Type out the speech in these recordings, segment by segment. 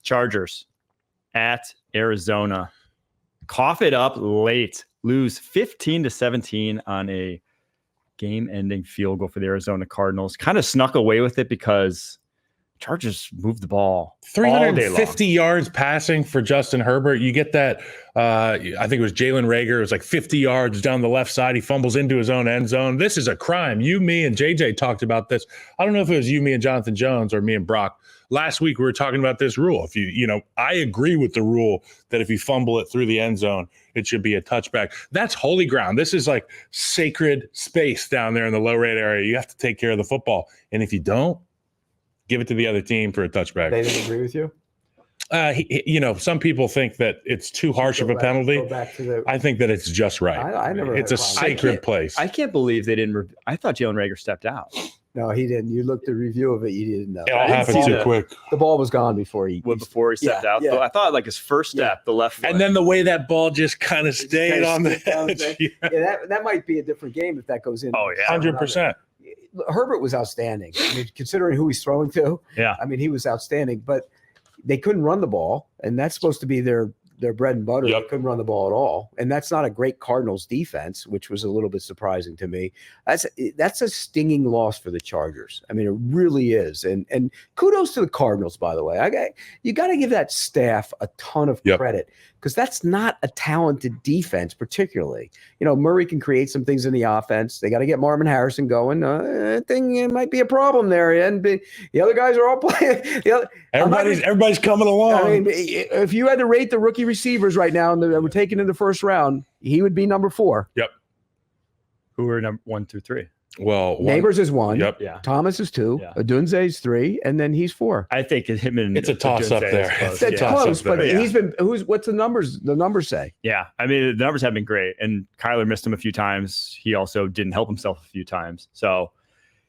Chargers at Arizona. Cough it up late. Lose 15-17 on a game-ending field goal for the Arizona Cardinals. Kind of snuck away with it because Chargers moved the ball 350 yards passing for Justin Herbert. You get that, I think it was Jalen Reagor. It was like 50 yards down the left side. He fumbles into his own end zone. This is a crime. You, me, and JJ talked about this. I don't know if it was you, me, and Jonathan Jones or me and Brock. Last week we were talking about this rule. If I agree with the rule that if you fumble it through the end zone, it should be a touchback. That's holy ground. This is like sacred space down there in the low rate area. You have to take care of the football. And if you don't, give it to the other team for a touchback. They didn't agree with you? Some people think that it's too harsh of a penalty. I think that it's just right. I never. It's a sacred place. I can't believe they didn't. I thought Jalen Reagor stepped out. No, he didn't. You looked at the review of it. You didn't know. It all happened too quick. The ball was gone before he stepped out. Yeah. I thought like his first step, the left foot. And then the way that ball just kind of stayed on the edge. That might be a different game if that goes in. Oh, yeah. 100%. Herbert was outstanding. I mean, considering who he's throwing to, I mean, he was outstanding. But they couldn't run the ball, and that's supposed to be their bread and butter. They couldn't run the ball at all, and that's not a great Cardinals defense, which was a little bit surprising to me. That's a stinging loss for the Chargers. I mean, it really is. And kudos to the Cardinals, by the way. You got to give that staff a ton of credit, because that's not a talented defense, particularly. Murray can create some things in the offense. They got to get Marvin Harrison going. I think it might be a problem there. And the other guys are all playing. Everybody's coming along. I mean, if you had to rate the rookie receivers right now and that were taken in the first round, he would be number 4. Yep. Who are number 1 through 3? Well, Neighbors is 1. Yep. Yeah. Thomas is 2. Yeah. Adunze is 3, and then he's 4. I think him and it's a toss up there. It's close, but he's been. What's the numbers? The numbers say. Yeah, I mean the numbers have been great, and Kyler missed him a few times. He also didn't help himself a few times, so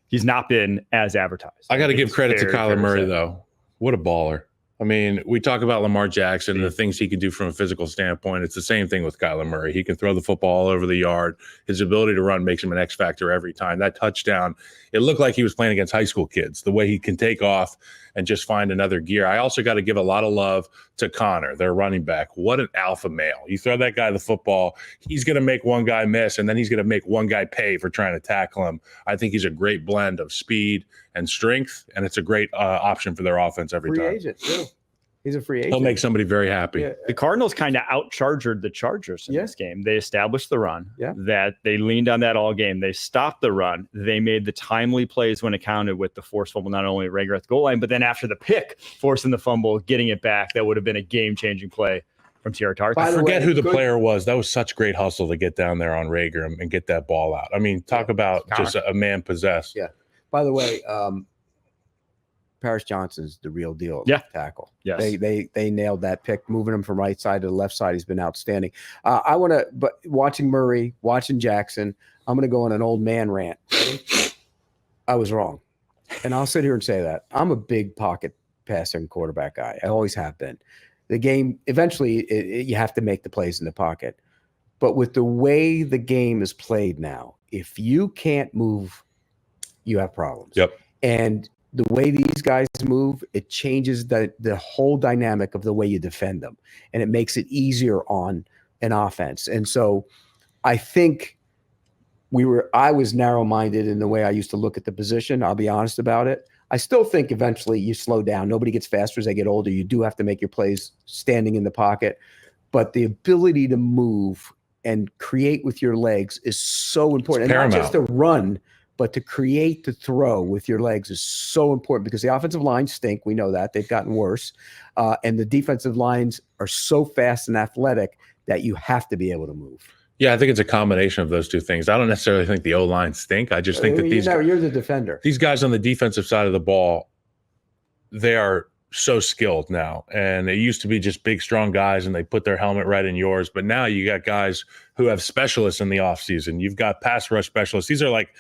he's not been as advertised. I got to give credit to Kyler Murray though. What a baller! I mean, we talk about Lamar Jackson and the things he can do from a physical standpoint. It's the same thing with Kyler Murray. He can throw the football all over the yard. His ability to run makes him an X factor every time. That touchdown, it looked like he was playing against high school kids, the way he can take off and just find another gear. I also got to give a lot of love to Connor, their running back. What an alpha male. You throw that guy the football, he's going to make one guy miss, and then he's going to make one guy pay for trying to tackle him. I think he's a great blend of speed and strength, and it's a great option for their offense every time. Free agent, too. He's a free agent. He'll make somebody very happy. Yeah. The Cardinals kind of out-chargered the Chargers in this game. They established the run. Yeah. That they leaned on that all game. They stopped the run. They made the timely plays when it counted with the forced fumble, not only at Reagor at the goal line, but then after the pick, forcing the fumble, getting it back. That would have been a game-changing play from Tierra Tart. I forget who the player was. That was such great hustle to get down there on Reagor and get that ball out. I mean, talk about just a man possessed. Yeah. By the way, Paris Johnson's the real deal at left tackle. Yes. They nailed that pick, moving him from right side to the left side. He's been outstanding. But watching Murray, watching Jackson, I'm going to go on an old man rant. I was wrong. And I'll sit here and say that. I'm a big pocket passing quarterback guy. I always have been. The game, eventually, you have to make the plays in the pocket. But with the way the game is played now, if you can't move, you have problems. Yep. And the way these guys move, it changes the whole dynamic of the way you defend them, and it makes it easier on an offense. And so I think I was narrow-minded in the way I used to look at the position. I'll be honest about it. I still think eventually you slow down. Nobody gets faster as they get older. You do have to make your plays standing in the pocket, but the ability to move and create with your legs is so important. And not just to run, but to create the throw with your legs is so important, because the offensive lines stink. We know that. They've gotten worse. And the defensive lines are so fast and athletic that you have to be able to move. Yeah, I think it's a combination of those two things. I don't necessarily think the O-line stink. I just think that you're the defender. These guys on the defensive side of the ball, they are so skilled now. And it used to be just big, strong guys, and they put their helmet right in yours. But now you got guys who have specialists in the offseason. You've got pass rush specialists. These are like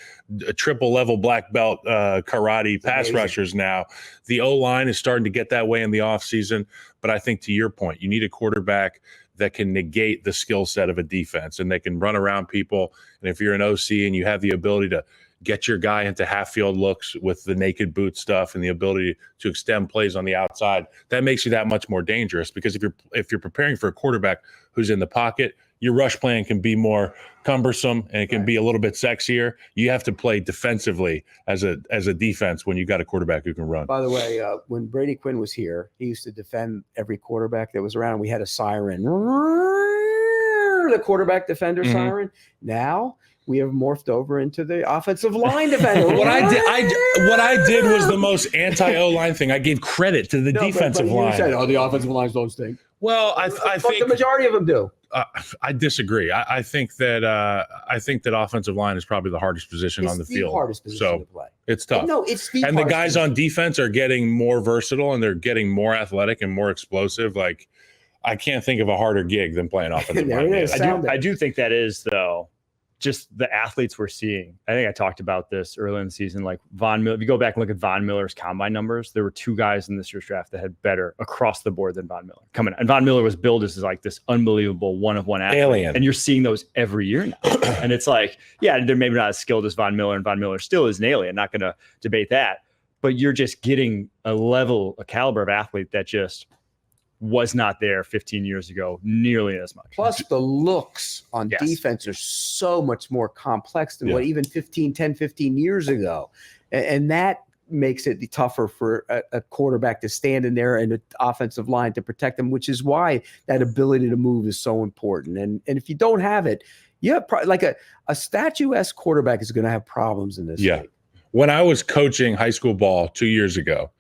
a triple-level black belt karate pass rushers now. The O-line is starting to get that way in the offseason. But I think to your point, you need a quarterback that can negate the skill set of a defense, and they can run around people. And if you're an OC and you have the ability to get your guy into half field looks with the naked boot stuff and the ability to extend plays on the outside, that makes you that much more dangerous. Because if you're preparing for a quarterback who's in the pocket, your rush plan can be more cumbersome and it can be a little bit sexier. You have to play defensively as a defense when you got a quarterback who can run. By the way, when Brady Quinn was here, he used to defend every quarterback that was around. We had a siren, the quarterback defender siren. Now we have morphed over into the offensive line defender. What I did was the most anti-O-line thing. I gave credit to the defensive line. You said, the offensive lines don't stink. Well, I think the majority of them do. I disagree. I think that offensive line is probably the hardest position on the field. Hardest position to play. It's tough. No, it's the and the guys on defense are getting more versatile and they're getting more athletic and more explosive. Like, I can't think of a harder gig than playing offensive line. I do think that is, though, just the athletes we're seeing. I think I talked about this early in the season. Like Von Miller, if you go back and look at Von Miller's combine numbers, there were 2 guys in this year's draft that had better across the board than Von Miller coming. And Von Miller was billed as like this unbelievable one-of-one athlete. Alien. And you're seeing those every year now. And it's like, yeah, they're maybe not as skilled as Von Miller, and Von Miller still is an alien. Not going to debate that. But you're just getting a caliber of athlete that just was not there 15 years ago nearly as much. Plus the looks on defense are so much more complex than what even 10, 15 years ago. And that makes it tougher for a quarterback to stand in there and an offensive line to protect them, which is why that ability to move is so important. And if you don't have it, you have like a statuesque quarterback is going to have problems in this league. When I was coaching high school ball 2 years ago,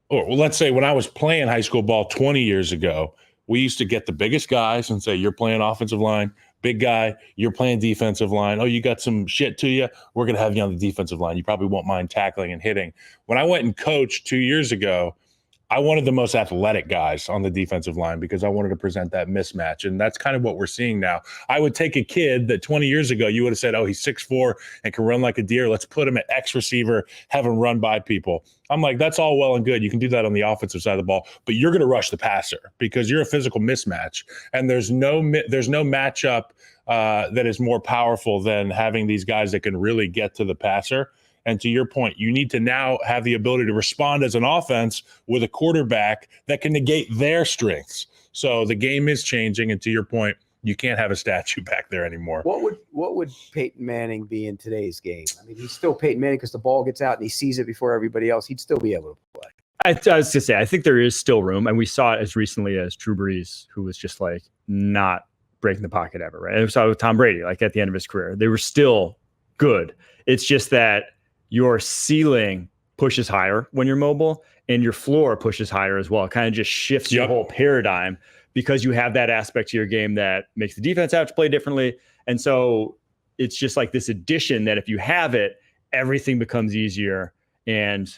or let's say when I was playing high school ball 20 years ago, we used to get the biggest guys and say, you're playing offensive line, big guy, you're playing defensive line. Oh, you got some shit to you? We're going to have you on the defensive line. You probably won't mind tackling and hitting. When I went and coached 2 years ago, I wanted the most athletic guys on the defensive line because I wanted to present that mismatch. And that's kind of what we're seeing now. I would take a kid that 20 years ago, you would have said, oh, he's 6'4" and can run like a deer. Let's put him at X receiver, have him run by people. I'm like, that's all well and good. You can do that on the offensive side of the ball, but you're going to rush the passer because you're a physical mismatch. And there's no matchup that is more powerful than having these guys that can really get to the passer. And to your point, you need to now have the ability to respond as an offense with a quarterback that can negate their strengths. So the game is changing. And to your point, you can't have a statue back there anymore. What would Peyton Manning be in today's game? I mean, he's still Peyton Manning because the ball gets out and he sees it before everybody else. He'd still be able to play. I was going to say, I think there is still room. And we saw it as recently as Drew Brees, who was just like not breaking the pocket ever, right? And we saw it with Tom Brady, like at the end of his career. They were still good. It's just that your ceiling pushes higher when you're mobile and your floor pushes higher as well. It kind of just shifts your whole paradigm because you have that aspect to your game that makes the defense have to play differently. And so it's just like this addition that if you have it, everything becomes easier and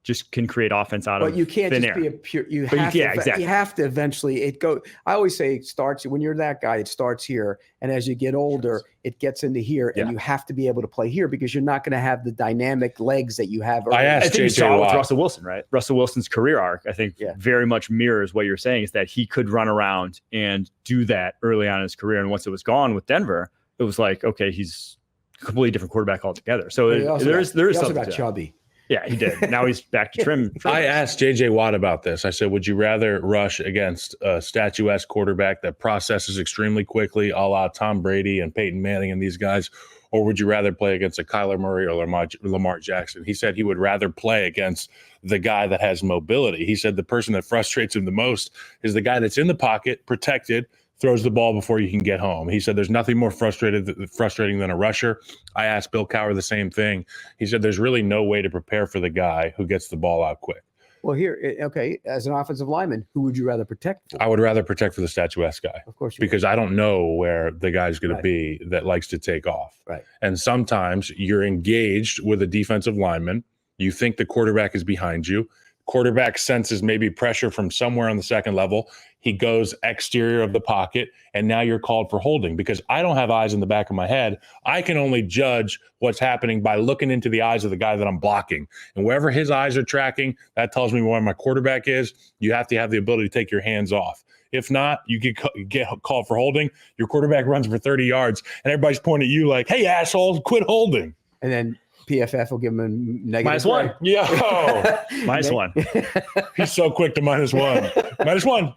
just can create offense out of thin air. But you can't just be a pure. You have to eventually go. I always say it starts when you're that guy. It starts here, and as you get older, it gets into here, and you have to be able to play here because you're not going to have the dynamic legs that you have. I think you saw with Russell Wilson, right? Russell Wilson's career arc, I think, very much mirrors what you're saying. Is that he could run around and do that early on in his career, and once it was gone with Denver, it was like, okay, he's a completely different quarterback altogether. So there is something. Got chubby. Yeah, he did. Now he's back to trim. I asked J.J. Watt about this. I said, would you rather rush against a statuesque quarterback that processes extremely quickly, a la Tom Brady and Peyton Manning and these guys, or would you rather play against a Kyler Murray or Lamar Jackson? He said he would rather play against the guy that has mobility. He said the person that frustrates him the most is the guy that's in the pocket, protected, throws the ball before you can get home. He said there's nothing more frustrating than a rusher. I asked Bill Cowher the same thing. He said there's really no way to prepare for the guy who gets the ball out quick. Well, here, okay, as an offensive lineman, who would you rather protect for? I would rather protect for the statuesque guy. Of course, because I don't know where the guy's going to be that likes to take off. Right. And sometimes you're engaged with a defensive lineman. You think the quarterback is behind you. Quarterback senses maybe pressure from somewhere on the second level. He goes exterior of the pocket, and now you're called for holding because I don't have eyes in the back of my head. I can only judge what's happening by looking into the eyes of the guy that I'm blocking. And wherever his eyes are tracking, that tells me where my quarterback is. You have to have the ability to take your hands off. If not, you get called for holding. Your quarterback runs for 30 yards, and everybody's pointing at you like, hey, asshole, quit holding. and then PFF will give him a negative -1. Yo, -1. he's so quick to -1. -1.